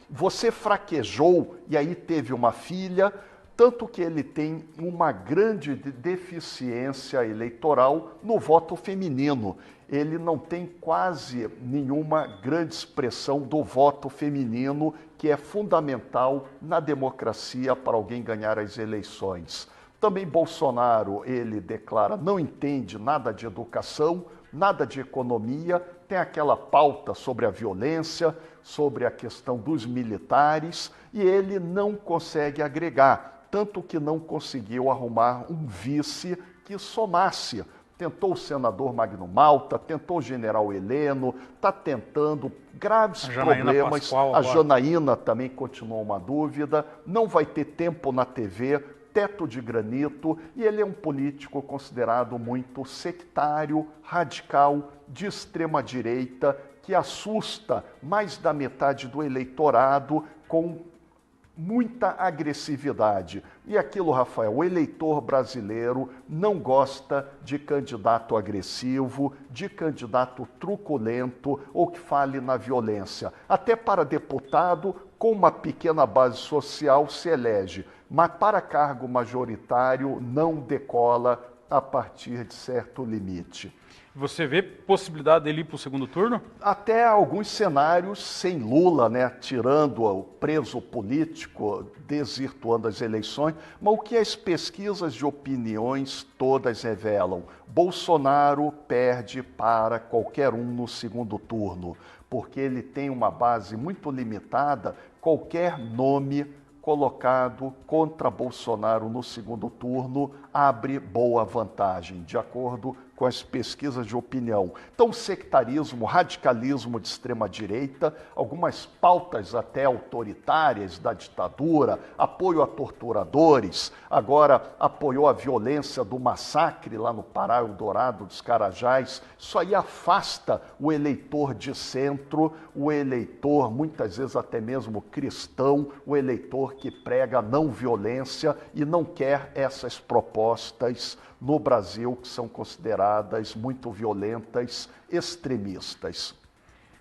você fraquejou e aí teve uma filha, tanto que ele tem uma grande deficiência eleitoral no voto feminino. Ele não tem quase nenhuma grande expressão do voto feminino, que é fundamental na democracia para alguém ganhar as eleições. Também Bolsonaro, ele declara, não entende nada de educação, nada de economia, tem aquela pauta sobre a violência, sobre a questão dos militares, e ele não consegue agregar. Tanto que não conseguiu arrumar um vice que somasse. Tentou o senador Magno Malta, tentou o general Heleno, está tentando graves problemas. Pascoal, a Janaína também continua uma dúvida, não vai ter tempo na TV, teto de granito, e ele é um político considerado muito sectário, radical, de extrema direita, que assusta mais da metade do eleitorado com muita agressividade. E aquilo, Rafael, o eleitor brasileiro não gosta de candidato agressivo, de candidato truculento ou que fale na violência. Até para deputado, com uma pequena base social, se elege, mas para cargo majoritário não decola a partir de certo limite. Você vê possibilidade dele ir para o segundo turno? Até alguns cenários sem Lula, né, tirando o preso político, desvirtuando as eleições, mas o que as pesquisas de opiniões todas revelam? Bolsonaro perde para qualquer um no segundo turno, porque ele tem uma base muito limitada, qualquer nome colocado contra Bolsonaro no segundo turno abre boa vantagem, de acordo com as pesquisas de opinião. Então, sectarismo, radicalismo de extrema-direita, algumas pautas até autoritárias da ditadura, apoio a torturadores, agora apoiou a violência do massacre lá no Pará, Eldorado dos Carajás. Isso aí afasta o eleitor de centro, o eleitor, muitas vezes até mesmo cristão, o eleitor que prega não violência e não quer essas propostas no Brasil que são consideradas muito violentas, extremistas.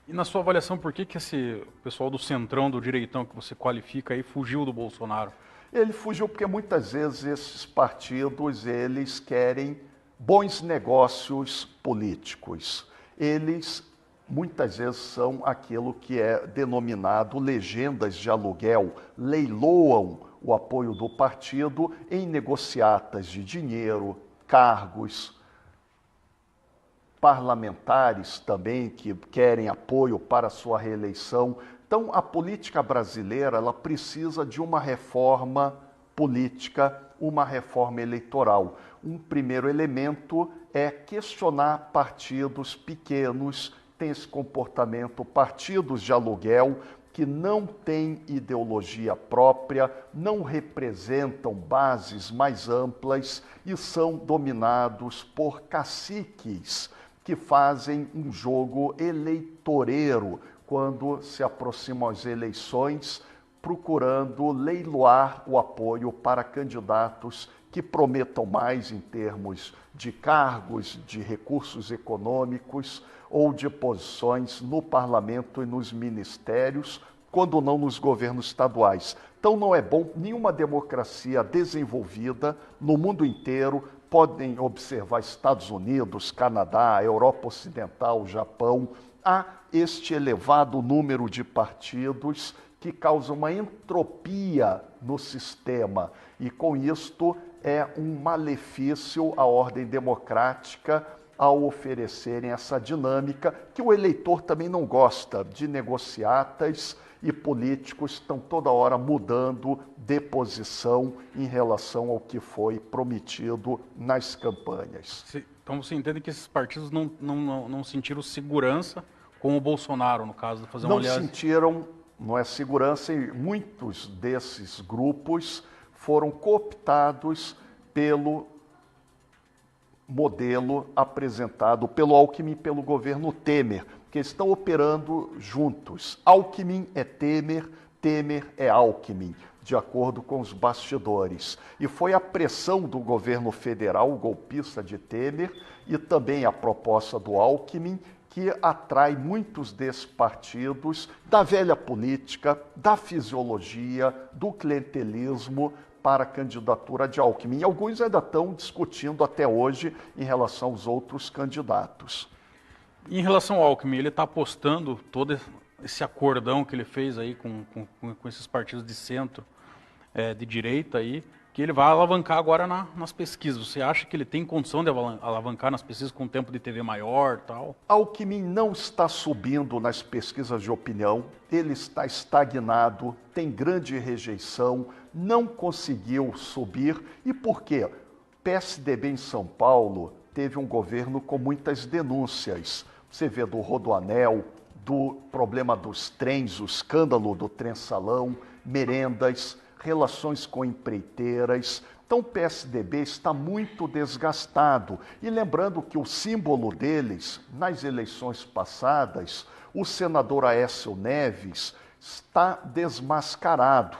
E na sua avaliação, por que esse pessoal do centrão, do direitão que você qualifica aí, fugiu do Bolsonaro? Ele fugiu porque muitas vezes esses partidos, eles querem bons negócios políticos. Eles muitas vezes são aquilo que é denominado legendas de aluguel, leiloam o apoio do partido em negociatas de dinheiro, cargos, parlamentares também que querem apoio para sua reeleição. Então, a política brasileira, ela precisa de uma reforma política, uma reforma eleitoral. Um primeiro elemento é questionar partidos pequenos, tem esse comportamento, partidos de aluguel, que não têm ideologia própria, não representam bases mais amplas e são dominados por caciques que fazem um jogo eleitoreiro quando se aproximam as eleições, procurando leiloar o apoio para candidatos que prometam mais em termos de cargos, de recursos econômicos ou de posições no parlamento e nos ministérios, quando não nos governos estaduais. Então não é bom, nenhuma democracia desenvolvida no mundo inteiro, podem observar Estados Unidos, Canadá, Europa Ocidental, Japão, há este elevado número de partidos que causa uma entropia no sistema e com isto é um malefício à ordem democrática ao oferecerem essa dinâmica que o eleitor também não gosta de negociatas e políticos estão toda hora mudando de posição em relação ao que foi prometido nas campanhas. Então você entende que esses partidos não sentiram segurança com o Bolsonaro, no caso de fazer uma aliança? Não sentiram, não é segurança, e muitos desses grupos foram cooptados pelo modelo apresentado pelo Alckmin e pelo governo Temer, que estão operando juntos. Alckmin é Temer, Temer é Alckmin, de acordo com os bastidores. E foi a pressão do governo federal, o golpista de Temer, e também a proposta do Alckmin, que atrai muitos desses partidos da velha política, da fisiologia, do clientelismo, para a candidatura de Alckmin. E alguns ainda estão discutindo até hoje em relação aos outros candidatos. Em relação ao Alckmin, ele está apostando todo esse acordão que ele fez aí com esses partidos de centro, de direita aí, que ele vai alavancar agora nas pesquisas. Você acha que ele tem condição de alavancar nas pesquisas com um tempo de TV maior e tal? Alckmin não está subindo nas pesquisas de opinião, ele está estagnado, tem grande rejeição, não conseguiu subir. E por quê? PSDB em São Paulo teve um governo com muitas denúncias. Você vê do Rodoanel, do problema dos trens, o escândalo do trem-salão, merendas, relações com empreiteiras. Então o PSDB está muito desgastado. E lembrando que o símbolo deles, nas eleições passadas, o senador Aécio Neves, está desmascarado.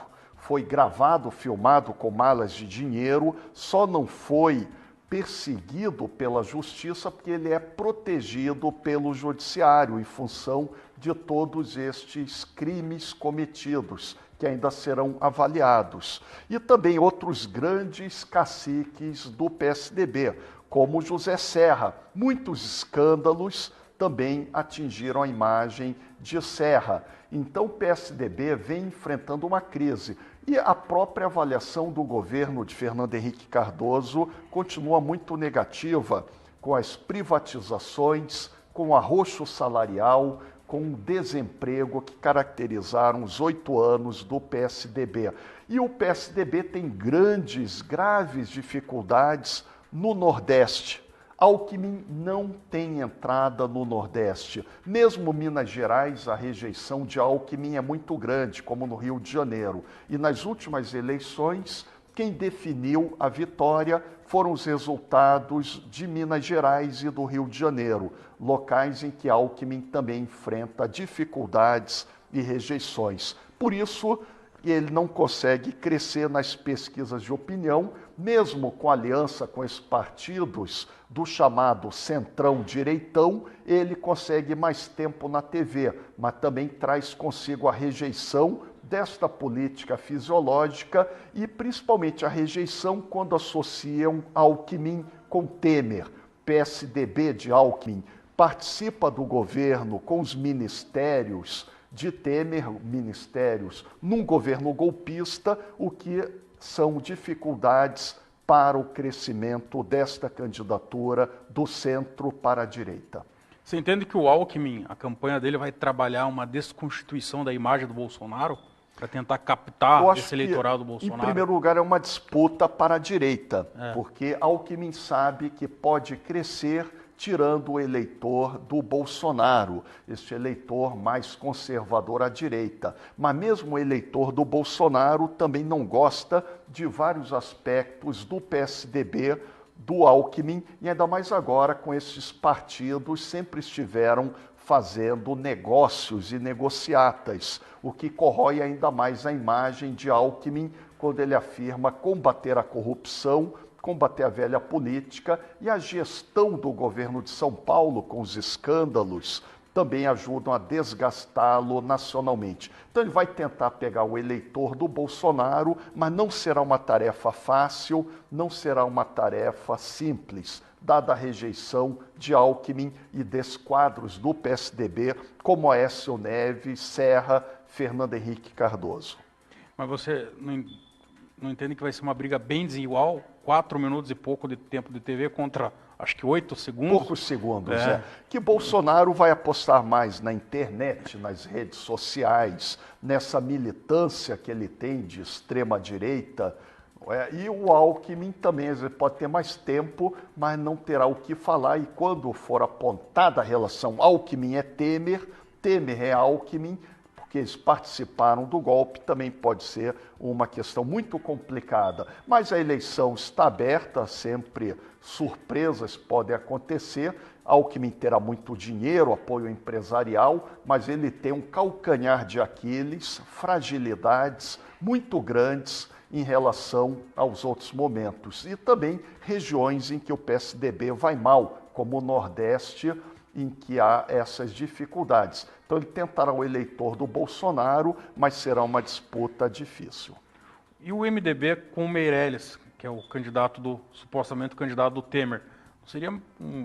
foi gravado, filmado com malas de dinheiro, só não foi perseguido pela justiça porque ele é protegido pelo judiciário em função de todos estes crimes cometidos, que ainda serão avaliados. E também outros grandes caciques do PSDB, como José Serra. Muitos escândalos também atingiram a imagem de Serra. Então o PSDB vem enfrentando uma crise. E a própria avaliação do governo de Fernando Henrique Cardoso continua muito negativa, com as privatizações, com o arroxo salarial, com o desemprego que caracterizaram os 8 anos do PSDB. E o PSDB tem graves dificuldades no Nordeste. Alckmin não tem entrada no Nordeste. Mesmo Minas Gerais, a rejeição de Alckmin é muito grande, como no Rio de Janeiro. E nas últimas eleições, quem definiu a vitória foram os resultados de Minas Gerais e do Rio de Janeiro, locais em que Alckmin também enfrenta dificuldades e rejeições. Por isso, ele não consegue crescer nas pesquisas de opinião, mesmo com aliança com esses partidos do chamado centrão-direitão, ele consegue mais tempo na TV, mas também traz consigo a rejeição desta política fisiológica e principalmente a rejeição quando associam Alckmin com Temer. PSDB de Alckmin participa do governo com os ministérios de Temer, ministérios num governo golpista, o que são dificuldades para o crescimento desta candidatura do centro para a direita. Você entende que o Alckmin, a campanha dele vai trabalhar uma desconstituição da imagem do Bolsonaro para tentar captar esse eleitorado do Bolsonaro? Em primeiro lugar, é uma disputa para a direita, porque Alckmin sabe que pode crescer tirando o eleitor do Bolsonaro, este eleitor mais conservador à direita. Mas mesmo o eleitor do Bolsonaro também não gosta de vários aspectos do PSDB, do Alckmin, e ainda mais agora com esses partidos sempre estiveram fazendo negócios e negociatas, o que corrói ainda mais a imagem de Alckmin quando ele afirma combater a corrupção, combater a velha política, e a gestão do governo de São Paulo com os escândalos também ajudam a desgastá-lo nacionalmente. Então ele vai tentar pegar o eleitor do Bolsonaro, mas não será uma tarefa fácil, não será uma tarefa simples, dada a rejeição de Alckmin e desses quadros do PSDB, como Aécio Neves, Serra, Fernando Henrique Cardoso. Mas você não entende que vai ser uma briga bem desigual? 4 minutos e pouco de tempo de TV contra, acho que 8 segundos? Poucos segundos, Que Bolsonaro vai apostar mais na internet, nas redes sociais, nessa militância que ele tem de extrema-direita. E o Alckmin também pode ter mais tempo, mas não terá o que falar. E quando for apontada a relação Alckmin é Temer, Temer é Alckmin, que eles participaram do golpe, também pode ser uma questão muito complicada. Mas a eleição está aberta, sempre surpresas podem acontecer. Alckmin terá muito dinheiro, apoio empresarial, mas ele tem um calcanhar de Aquiles, fragilidades muito grandes em relação aos outros momentos. E também regiões em que o PSDB vai mal, como o Nordeste, em que há essas dificuldades. Então ele tentará o eleitor do Bolsonaro, mas será uma disputa difícil. E o MDB com o Meirelles, que é o candidato supostamente o candidato do Temer, seria,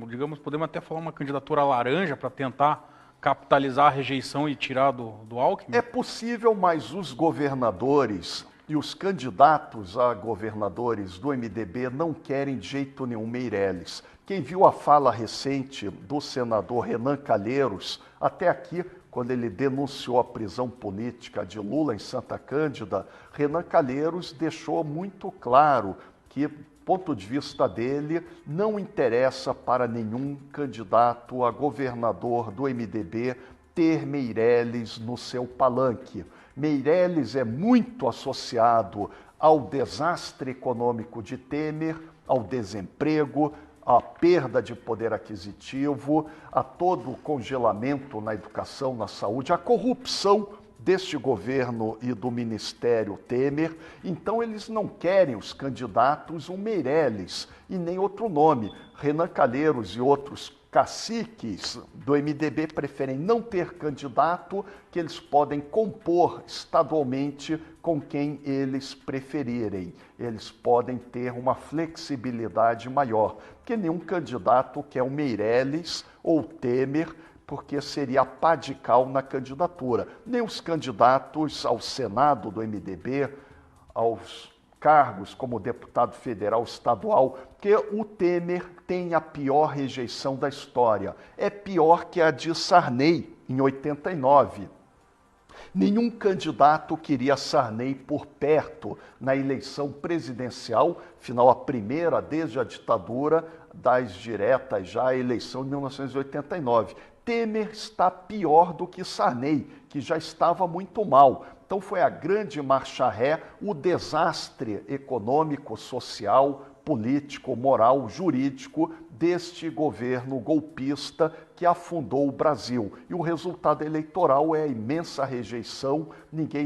digamos, podemos até falar uma candidatura laranja para tentar capitalizar a rejeição e tirar do Alckmin? É possível, mas os governadores e os candidatos a governadores do MDB não querem de jeito nenhum Meirelles. Quem viu a fala recente do senador Renan Calheiros, até aqui, quando ele denunciou a prisão política de Lula em Santa Cândida, Renan Calheiros deixou muito claro que, do ponto de vista dele, não interessa para nenhum candidato a governador do MDB ter Meirelles no seu palanque. Meirelles é muito associado ao desastre econômico de Temer, ao desemprego, à perda de poder aquisitivo, a todo o congelamento na educação, na saúde, à corrupção deste governo e do Ministério Temer. Então eles não querem os candidatos, o Meirelles e nem outro nome. Renan Calheiros e outros caciques do MDB preferem não ter candidato, que eles podem compor estadualmente com quem eles preferirem. Eles podem ter uma flexibilidade maior, porque nenhum candidato quer o Meirelles ou Temer, porque seria pá de cal na candidatura. Nem os candidatos ao Senado do MDB, aos cargos como deputado federal, estadual, porque o Temer tem a pior rejeição da história. É pior que a de Sarney, em 89. Nenhum candidato queria Sarney por perto na eleição presidencial, final a primeira desde a ditadura, das diretas já a eleição de 1989. Temer está pior do que Sarney, que já estava muito mal. Então foi a grande marcha ré, o desastre econômico, social, político, moral, jurídico deste governo golpista que afundou o Brasil. E o resultado eleitoral é a imensa rejeição, ninguém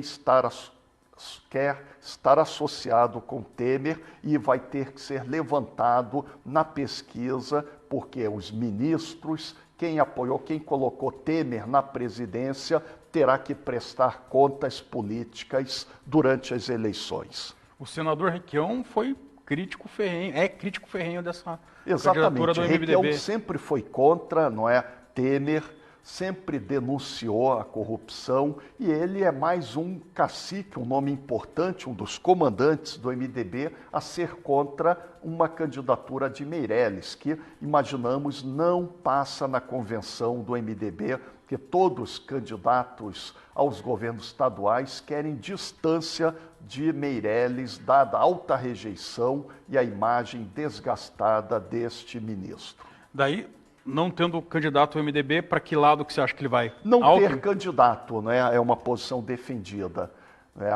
quer estar associado com Temer e vai ter que ser levantado na pesquisa, porque os ministros, quem apoiou, quem colocou Temer na presidência, terá que prestar contas políticas durante as eleições. O senador Requião foi crítico ferrenho dessa Exatamente. candidatura do MDB. Requião sempre foi contra, não é? Temer sempre denunciou a corrupção e ele é mais um cacique, um nome importante, um dos comandantes do MDB a ser contra uma candidatura de Meirelles, que imaginamos não passa na convenção do MDB, porque todos os candidatos aos governos estaduais querem distância de Meirelles, dada a alta rejeição e a imagem desgastada deste ministro. Daí, não tendo candidato ao MDB, para que lado que você acha que ele vai? Não ter candidato, né, é uma posição defendida.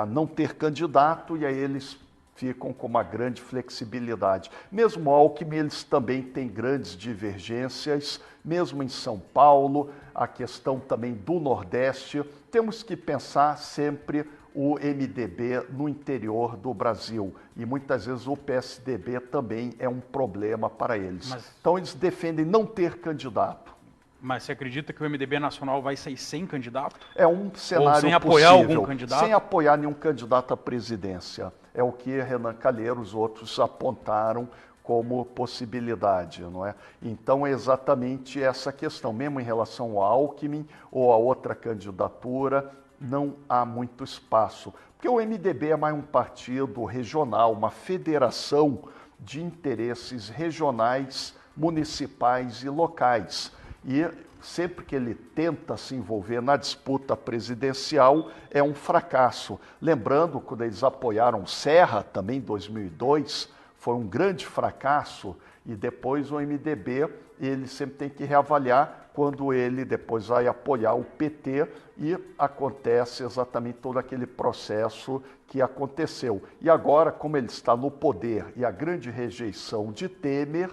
Não ter candidato e aí eles ficam com uma grande flexibilidade. Mesmo Alckmin, eles também têm grandes divergências, mesmo em São Paulo, a questão também do Nordeste. Temos que pensar sempre o MDB no interior do Brasil. E muitas vezes o PSDB também é um problema para eles. Então eles defendem não ter candidato. Mas você acredita que o MDB nacional vai sair sem candidato? É um cenário ou sem apoiar possível, algum candidato? Sem apoiar nenhum candidato à presidência. É o que Renan Calheiros e outros apontaram como possibilidade, não é? Então é exatamente essa questão, mesmo em relação ao Alckmin ou a outra candidatura, não há muito espaço, porque o MDB é mais um partido regional, uma federação de interesses regionais, municipais e locais. E sempre que ele tenta se envolver na disputa presidencial, é um fracasso. Lembrando, quando eles apoiaram Serra, também em 2002, foi um grande fracasso, e depois o MDB, ele sempre tem que reavaliar quando ele depois vai apoiar o PT e acontece exatamente todo aquele processo que aconteceu. E agora, como ele está no poder e a grande rejeição de Temer,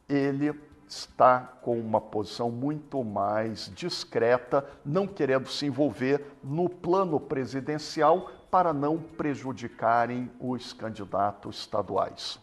ele está com uma posição muito mais discreta, não querendo se envolver no plano presidencial para não prejudicarem os candidatos estaduais.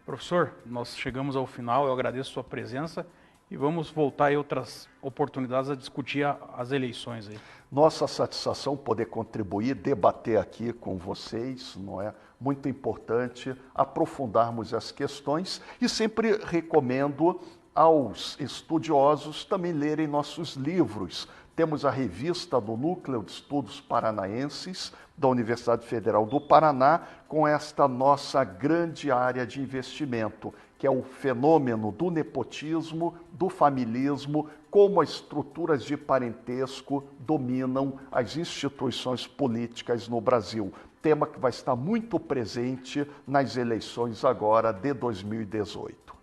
Professor, nós chegamos ao final, eu agradeço a sua presença e vamos voltar em outras oportunidades a discutir as eleições aí. Nossa satisfação poder contribuir, debater aqui com vocês, não é? Muito importante aprofundarmos as questões e sempre recomendo aos estudiosos também lerem nossos livros. Temos a revista do Núcleo de Estudos Paranaenses da Universidade Federal do Paraná, com esta nossa grande área de investimento, que é o fenômeno do nepotismo, do familismo, como as estruturas de parentesco dominam as instituições políticas no Brasil. Tema que vai estar muito presente nas eleições agora de 2018.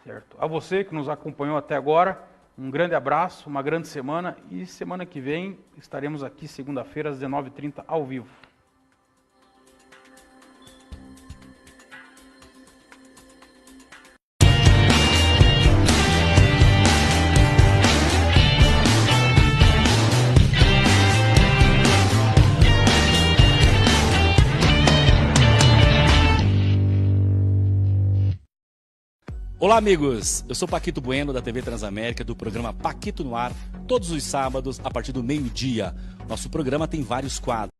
Certo. A você que nos acompanhou até agora, um grande abraço, uma grande semana e semana que vem estaremos aqui segunda-feira às 19h30 ao vivo. Olá, amigos! Eu sou Paquito Bueno, da TV Transamérica, do programa Paquito no Ar, todos os sábados, a partir do meio-dia. Nosso programa tem vários quadros.